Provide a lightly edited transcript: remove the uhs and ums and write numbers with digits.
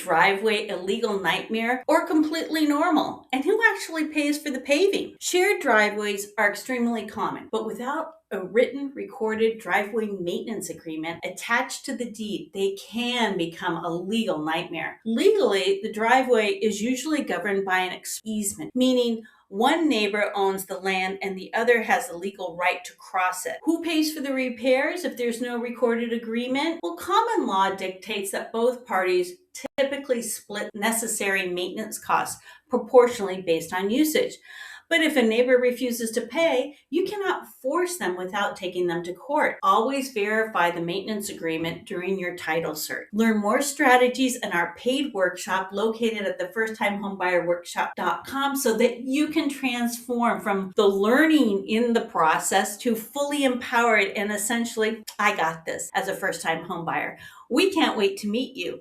driveway a legal nightmare or completely normal? And who actually pays for the paving? Shared driveways are extremely common, but without a written, recorded driveway maintenance agreement attached to the deed, they can become a legal nightmare. Legally, the driveway is usually governed by an easement, meaning one neighbor owns the land and the other has the legal right to cross it. Who pays for the repairs if there's no recorded agreement? Well, common law dictates that both parties typically split necessary maintenance costs proportionally based on usage. But if a neighbor refuses to pay, you cannot force them without taking them to court. Always verify the maintenance agreement during your title search. Learn more strategies in our paid workshop located at the firsttimehomebuyerworkshop.com so that you can transform from the learning in the process to fully empowered and essentially, I got this as a first-time home buyer. We can't wait to meet you.